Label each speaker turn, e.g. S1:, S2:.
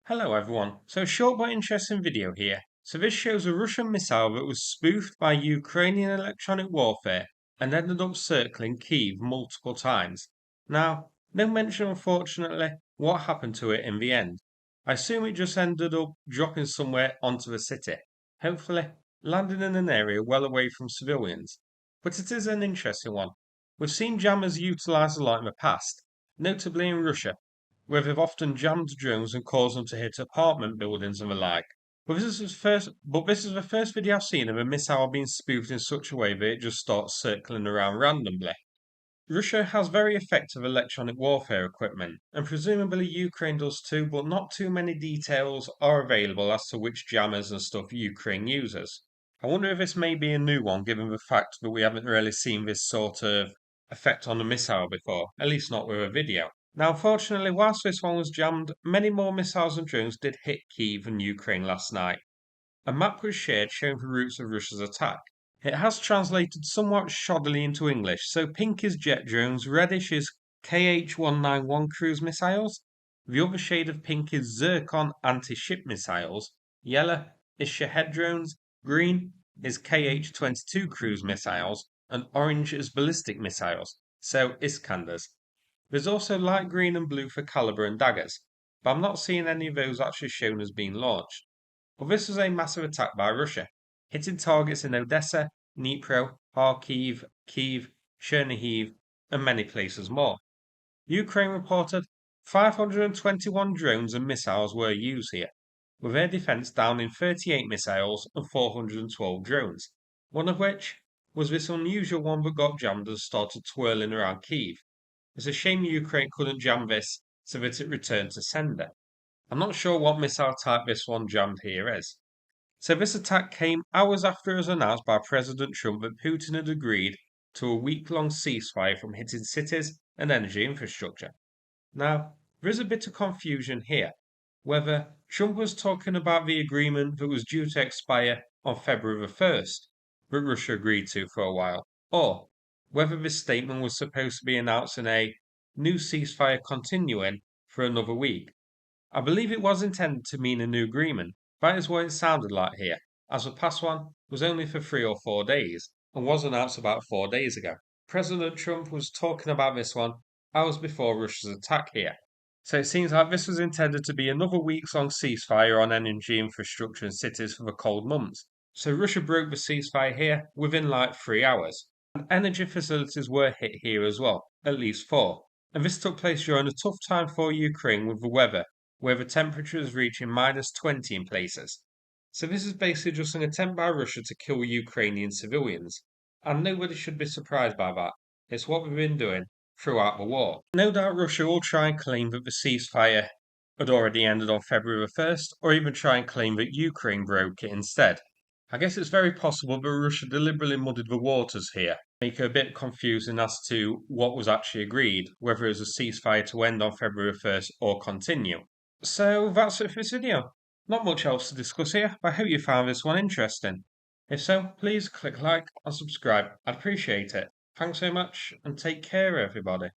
S1: Hello everyone. So short but interesting video here. So this shows a Russian missile that was spoofed by Ukrainian electronic warfare and ended up circling Kyiv multiple times. Now, no mention unfortunately what happened to it in the end. I assume it just ended up dropping somewhere onto the city, hopefully landing in an area well away from civilians. But it is an interesting one. We've seen jammers utilised a lot in the past, notably in Russia where they've often jammed drones and caused them to hit apartment buildings and the like. But this is the first video I've seen of a missile being spoofed in such a way that it just starts circling around randomly. Russia has very effective electronic warfare equipment, and presumably Ukraine does too, but not too many details are available as to which jammers and stuff Ukraine uses. I wonder if this may be a new one, given the fact that we haven't really seen this sort of effect on a missile before, at least not with a video. Now, unfortunately, whilst this one was jammed, many more missiles and drones did hit Kyiv and Ukraine last night. A map was shared showing the routes of Russia's attack. It has translated somewhat shoddily into English, so pink is jet drones, reddish is KH-191 cruise missiles, the other shade of pink is zircon anti-ship missiles, yellow is Shahed drones, green is KH-22 cruise missiles, and orange is ballistic missiles, so Iskanders. There's also light green and blue for caliber and daggers, but I'm not seeing any of those actually shown as being launched. But this was a massive attack by Russia, hitting targets in Odessa, Dnipro, Kharkiv, Kyiv, Chernihiv, and many places more. Ukraine reported 521 drones and missiles were used here, with air defense downing 38 missiles and 412 drones, one of which was this unusual one that got jammed and started twirling around Kyiv. It's a shame Ukraine couldn't jam this so that it returned to sender. I'm not sure what missile type this one jammed here is. So this attack came hours after it was announced by President Trump that Putin had agreed to a week-long ceasefire from hitting cities and energy infrastructure. Now, there is a bit of confusion here, whether Trump was talking about the agreement that was due to expire on February the 1st, that Russia agreed to for a while, or whether this statement was supposed to be announcing a new ceasefire continuing for another week. I believe it was intended to mean a new agreement. That is what it sounded like here, as the past one was only for 3 or 4 days and was announced about 4 days ago. President Trump was talking about this one hours before Russia's attack here. So it seems like this was intended to be another week's long ceasefire on energy infrastructure and cities for the cold months. So Russia broke the ceasefire here within like 3 hours. And energy facilities were hit here as well, at least four. And this took place during a tough time for Ukraine with the weather, where the temperature is reaching -20 in places. So this is basically just an attempt by Russia to kill Ukrainian civilians. And nobody should be surprised by that. It's what we've been doing throughout the war. No doubt Russia will try and claim that the ceasefire had already ended on February the 1st, or even try and claim that Ukraine broke it instead. I guess it's very possible that Russia deliberately muddied the waters here, make it a bit confusing as to what was actually agreed, whether it was a ceasefire to end on February 1st or continue. So that's it for this video. Not much else to discuss here, but I hope you found this one interesting. If so, please click like and subscribe. I'd appreciate it. Thanks so much and take care, everybody.